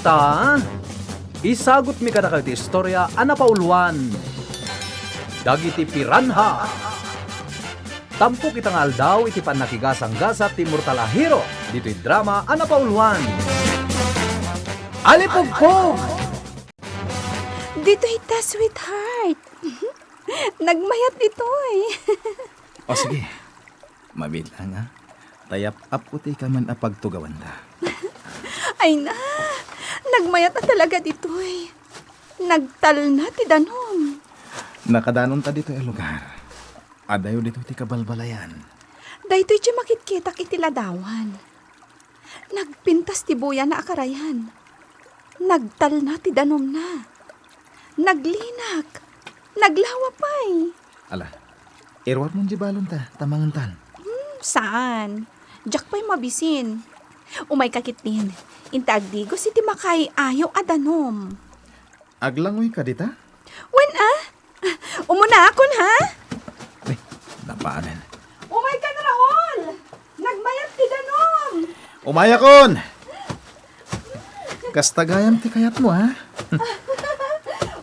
ita, isagot mi kada kayo ti istorya ana pauluan. Dagiti piranha. Tampok itang aldaw iti panakigasang-gasa ti Mortalahiro. Dito'y drama ana pauluan. Alipugpog! Dito ita, sweetheart. Nagmayat dito eh. O sige, mabilang ha. Tayap-ap ko ti ka man apagtugawan ta. Ay na, nagmayat na talaga dito eh. Nagtal na ti danom. Nakadanon ta dito lugar. Adayo dito ti kabalbalayan. Dahito iti makitkitak iti ladawan. Nagpintas ti buya na akarayan. Nagtal na ti danom na. Naglinak. Naglawapay. Ala, irwar mong jibalon ta, tamangan tan. Saan? Diyak pa'y mabisin. Umay kakitin. Intagdigo si ti makay ayaw adanom. Aglangoy ka dita? Wen umuna akon ha? Eh, napaanan. Umay ka na Raul! Nagmayat ti danom! Umayakon! Kastagayam ti kayat mo ha?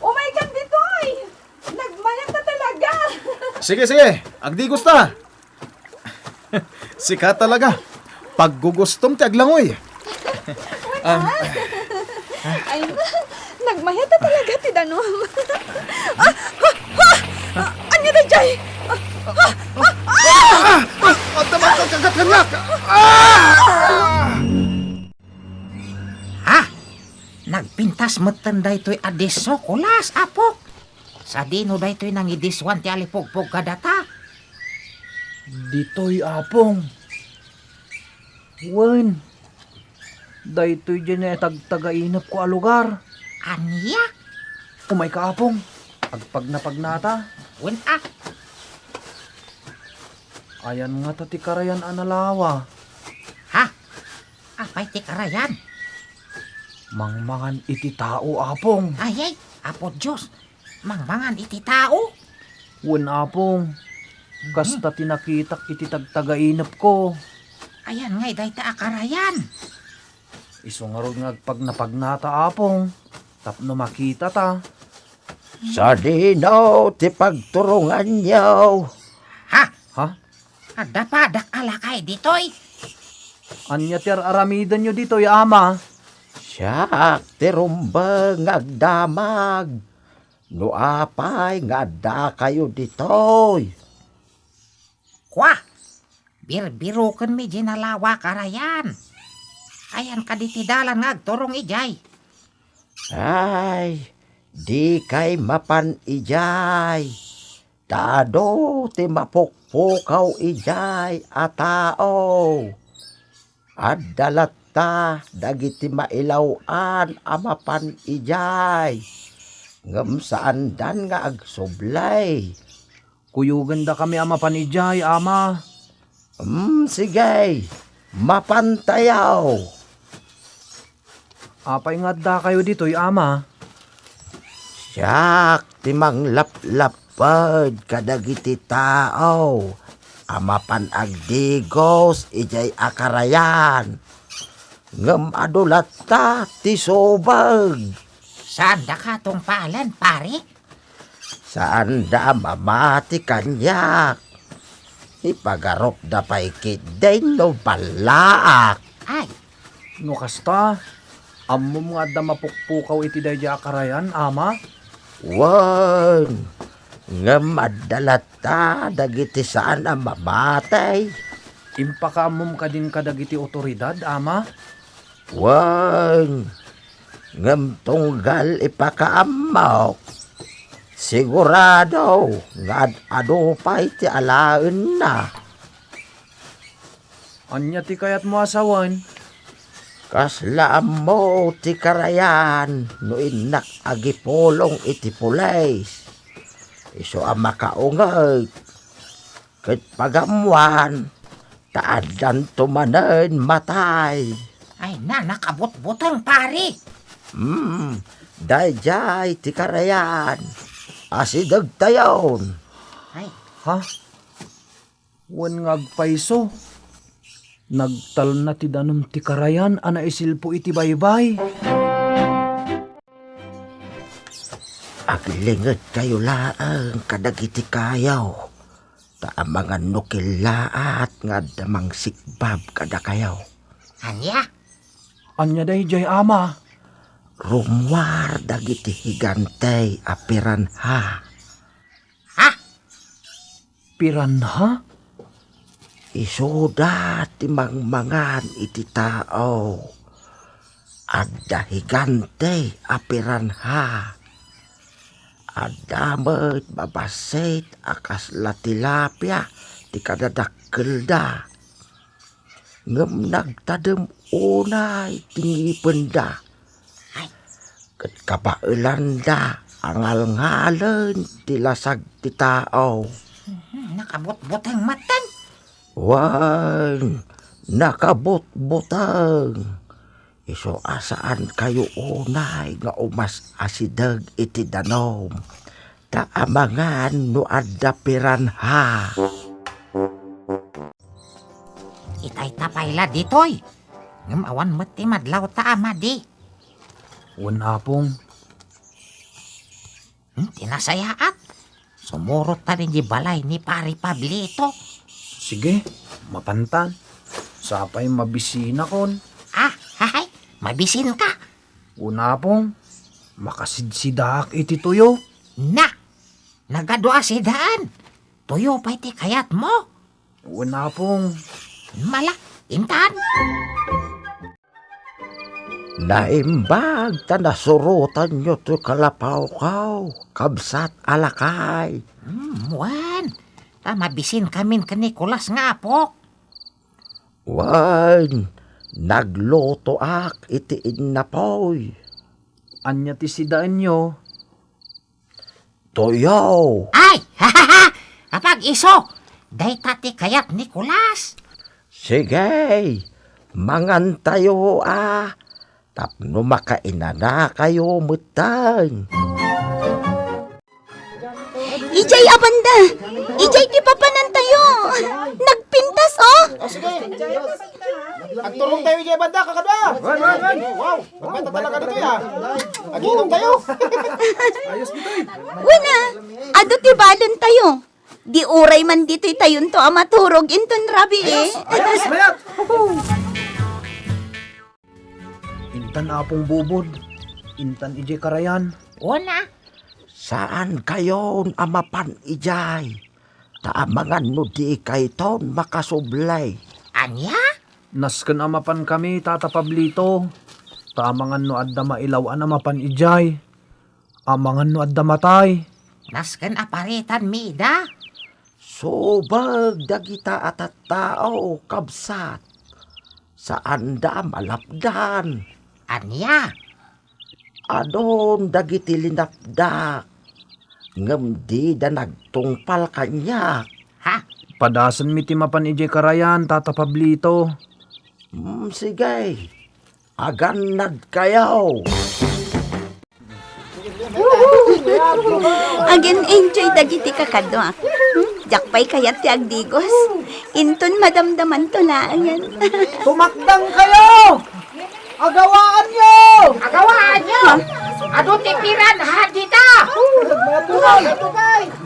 Umay ka ditoy! Nagmayat na talaga! Sige, agdi gusta. Sika talaga. Paggugustom ti aglangoy. Ay, nagmayat na talaga ti danom. Anya na jay? At naman kagagatlak! Ha? Nagpintas meten daytoy adeso kulas apok. Sa dino daytoy nang idiswan ti alipugpog kadata. Dito'y apong. Wen, daytoy dyan na tagtagainap ko a lugar. Anya? Umay ka apong. Agpag na pagnata. Wen Ayan nga tati karayan analawa. Ha? Apay ti karayan. Mangmangan iti tao apong. Ayay, apo Diyos. Mangmangan iti tao. Wen apong. Kasta tinakitak iti tagtagainap ko. Ayan ngay dayta akarayan. Isungarod nga agpag na pagnata apong. Tapno makita ta. Sa dinaw ti pagturungan niyo. Ha? Ha? Dapadak alakay ditoy. Anya ti aramidan nyo dito, ama? Siya ti rumbang agdamag. No apay nga da kayo ditoy. Kwa, birbirukan mi ginalawa karayan. Ayan kaditidalan nga agturong ijay. Ay, di kay mapan ijay. Tado ti mapukpukaw ijay a tao. Adalat ta dagiti mailawan a mapan ijay. Ngem saan dan nga agsublay. Kuyugan da kami ama panijay, ama. Sige, mapantayaw. Apay nga da kayo dito, ama. Siyak timang laplapad kadagiti tao. Amapan agdigos ijay akarayan. Ngem adulat ta ti sobag. Saan da katong palan, pare? Saan da mamati kanyak. Ipagarok da paikit din no balaak. Ay, No kasta, amom nga da mapukpukaw iti dayja akarayan, ama. Wan, nga madalata dagiti saan ang mamatay. Impakamom ka din kadagiti otoridad, ama. Wan, ngam tunggal ipakaamok. Sigurado nga adupay ti alaen na. Anya ti kayat mo asawan. Kaslaam mo ti karayan no inak agipulong iti pulis. Iso ang makaungay. Kat pagamuan, taadan tumanen matay. ay na nakabot-botang, pare. Dayjay ti karayan. Asidag tayon. Ay, Ha? Wan ngagpaiso. Nagtal na ti danom ti karayan ana isilpo iti baybay. Aglingad kayo laang kadagiti kayaw. Taamangan nukilaat nga damang sikbab kada kayaw. Anya? Anya dayjay ama. Rumwar dagiti higantay a piranha. Ha? Piranha? Isuda ti mangmangan iti tao. Adda higantay a piranha. Adda met babasit akas latilapya ti kadadakkel da. Ngem nagtadem unay tingipin da. Ket kabaelan da angal-ngalen ti lasag ti tao. Nakabot-botang matan. Wan, nakabot-botang. Iso asaan kayo unay nga umas asidag iti danom. Taamangan no adda piranha. Itay tapayla ditoy. Ngam awan mati madlaw ta amadi. Unapong. Tinasayaat. Sumurot ta rin di balay ni Pari Pablito. Sige, mapantan. Sapay mabisina kon. Ah, hahay, mabisin ka. Unapong. Makasidsidak iti tuyo. Na, nagadua si daan. Tuyo pa iti kayat mo. Unapong. Mala, intan. Naimbag ta nasurutan nyo to kalapaw-kaw. Kabsat alakay. Wan, mabisin kamin ka Nicolas nga po. Wan, nagloto ak iti inapoy. Anya ti sidaan nyo. Toyo. Ay, hahaha, kapag iso, day tati kayat Nicolas. Sige, mangan tayo Tapno makainana kayo mutang. Ijay abanda! Ijay di papanan tayo! Nagpintas, oh! Agturong tayo dyan banda, kakadwa! Wow! Magbenta talaga dito ya! Aginom tayo! Wala! Ado ti balon tayo! Di uray man dito'y tayon to amaturog inton rabi eh! Intan apong bubod. Intan ije karayan. Una, Saan kayon amapan ijay? Taamangan no di kay ton makasublay. anya? Nasken amapan kami, Tata Pablito. Tamangan no adda mailawan amapan ijay. Amangan no adda matay. Nasken aparitan mida. Subag dagita at tao kabsat. Saan da malapdan? Anya? Adon dagiti linapdak. Ngem di da nagtungpal kanya. Ha? Padasan mi ti mapan ije karayan, Tata Pablito. Sige. Agan kayaw. Again enjoy dagiti kakadwa. Jakpay kayat ti agdigos. Inton madamdaman to laangan. Tumakdang kayo! Agawaan nyo! Agawaan nyo! Ado tipiran ha dita!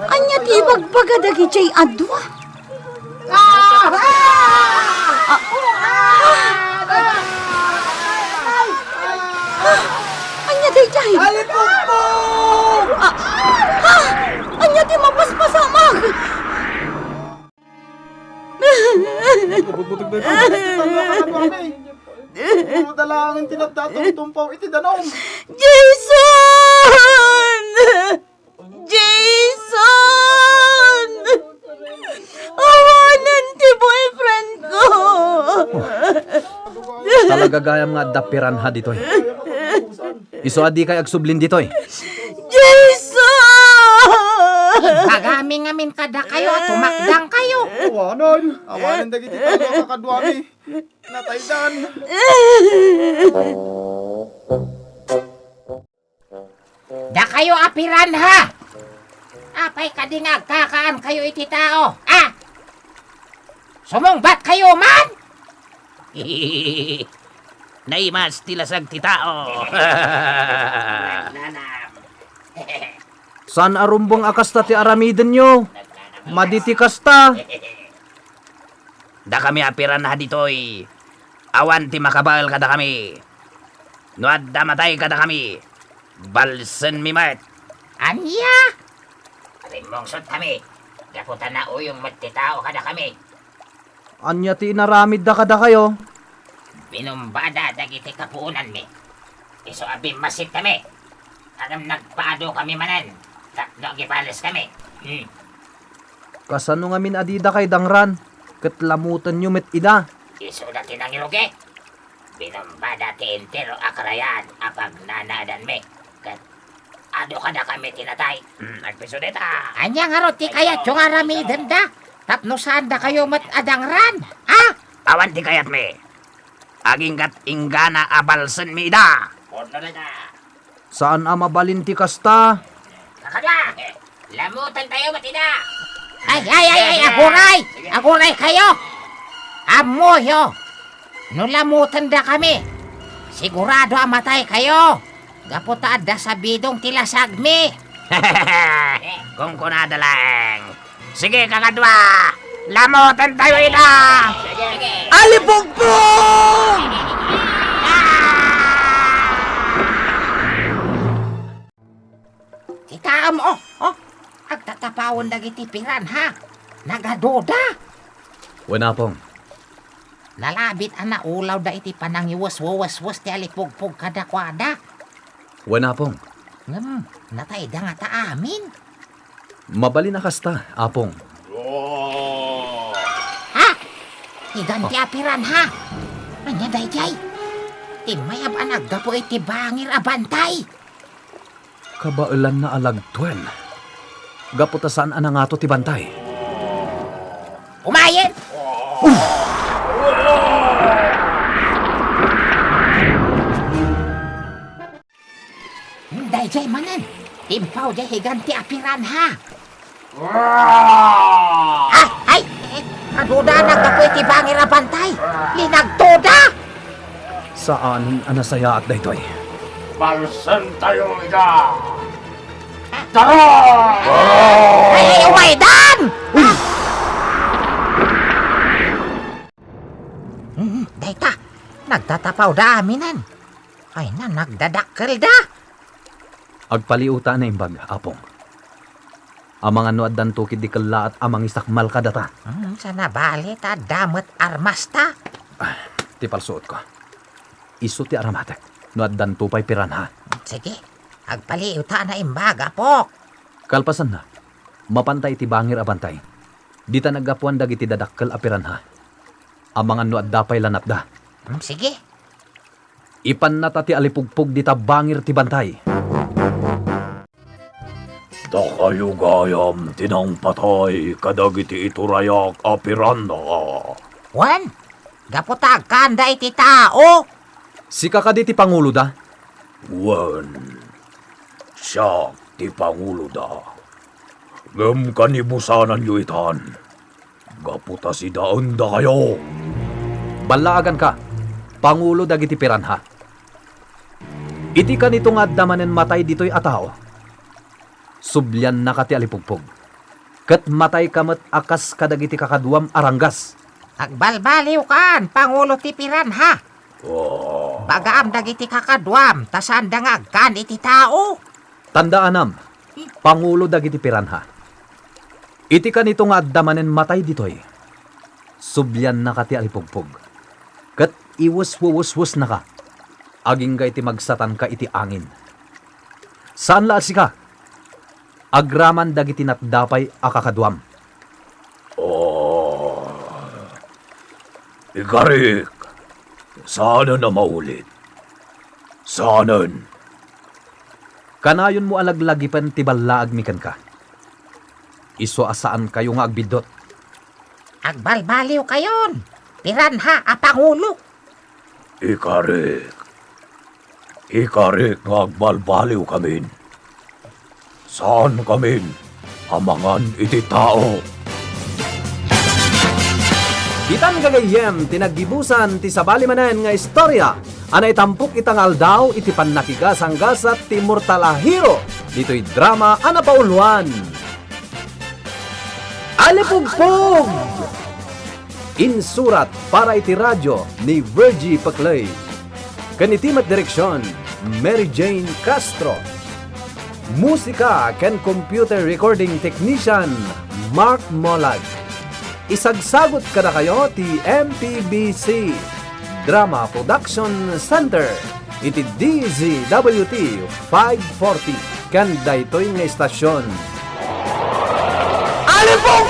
Anya ti bagbaga jay adwa. Anya day jay. Alipugpog! Anya ti mapaspasamag. Butog na ito. Puro dalangin tinagtatong tumpaw iti danom. Jason! Jason! Awanan ti boyfriend ko! Talaga gayam nga adda piranha ditoy. Iso adi kay agsublin ditoy. Jason! Bagami ngamin kada kayo, tumakdang kayo. Awanan dagiti tayo kakadwami. Nataydan. Da kayo apiran ha! Apay kadingag kakaan kayo iti tao, Sumungbat kayo man! Naimas tilasag ti tao. San arumbong akasta ti aramiden nyo? Maditi kasta. Da kami apiran na ditoy. Awan ti makabal kada kami. Nuad da matay kada kami. Balsen mi mat. Anya? Rimong kami. Gaputan na uyong matitao kada kami. Anya ti inaramid da kada kayo. Binumbada dagiti kapuunan mi. Iso abim masit kami. Alam nagpaado kami manan. Takno gipalis kami. Kasano nga min adida kay dangran. Katlamutan nyo met ida. Iso na tinangilugi. Binumbada ti entero akrayan apag nanaadan mi. Kat ado kada kami tinatay. Nagpisudeta. Anya nga roti kaya tiyong aramiden da. Tapno saan da kayo mat adangran? Ah? Awan ti kayat mi. Aging kat ingana abalsen mi da. Porno na da. Saan mabalin ti kasta? Kakadwa! Lamutan tayo matida! Ay! Aguray kayo! Amoyo! No lamutan da kami! Sigurado amatay kayo! Gaputa da sa bidong tilasag mi! Kung kunada lang. Sige, kakadwa. Lamutan tayo ina. Alipugpog! Ikaam, agtatapawan dagiti piranha! Nagadoda! Wala pong. Nalabit ana ulaw da iti panangiwas-wawas-was ti alipugpog kada kwada! Wala pong. Natay da nga ta amin! Mabalin na kasta, apong. Ha? Iganti apiran ha? Anya dayjay? Timayab anag po iti bangir abantay! Kabailan na alagtwen. Gaputasan anang ato ti bantay. Umayin! Dayjay manan! Timpaw jay higanti apiran ha! Ay! Aduda nagdapo iti bangir abantay! Linagtoda! Saan anasaya at daytoy? Balsen tayo ida! Ay, umaydan! Dayta, nagtatapaw da aminan. Ay na, nagdadakkel da. Agpaliuta na imbag, apong. Amang ano at dantukid di kala at amang isakmal ka data. Sana bali ta, damat armasta. Ti palsuot ko. Isu ti aramatek. No at dantupay piranha. Sige, agpaliuta na imbaga po. Kalpasan na. Mapantay ti bangir abantay. Di ta nagapuan dagiti dadakkel a piranha. Amang ano at dapay lanat da. Sige. Ipan na ta ti alipugpog di ta bangir ti bantay. Da kayo gayam tinang patay kadagiti iturayak apiran na. Wan, gaputag kanda iti tao. Si kakadi ti Pangulo da. Wen, siya ti Pangulo da. Ngem kanibusanan yu itan. Gaputa si daan da kayo. Balaagan ka. Pangulo dagiti piranha. Iti ka nito nga damanen matay dito'y atao. Sublyan na ka ti alipugpog. Kat matay kamat akas kadagiti kakaduam aranggas. Agbalbaliw kan, Pangulo ti piranha. Bagaam dagiti kakadwam, tasanda nga agkan iti tao. Tandaanam, Pangulo dagiti piranha. Iti ka nito nga damanen matay dito'y. Sublyan na ka ti alipugpog. Kat iwus-wuwus-wus na ka. Aging ga iti magsatan ka iti angin. Saan laat si ka? Agraman dagiti natdapay akakadwam. Ikarik, sana na maulit. Sanan. Kanayon mo alaglagipan ti balaag mikan ka. Iso asaan kayo nga agbidot. Agbalbaliw kayon, piranha a Pangulo. Ikarik. Ikarik nga agbalbaliw kamin. Saan kamin amangan iti tao? Itan gagayem tinaggibusan ti sabali manen nga istorya. Anay tampok itang aldaw iti pannakigasanggasat ti Mortalahiro. Dito'y drama ana pauluan. Alipugpug! Insurat para iti radyo ni Virgie Paclay. Kanitimat direksyon, Mary Jane Castro. Musika ken computer recording technician, Mark Molag. Isagsagot kada kayo ti MPBC Drama Production Center. Iti DZWT 540 kan daytoy nga istasyon. Alipong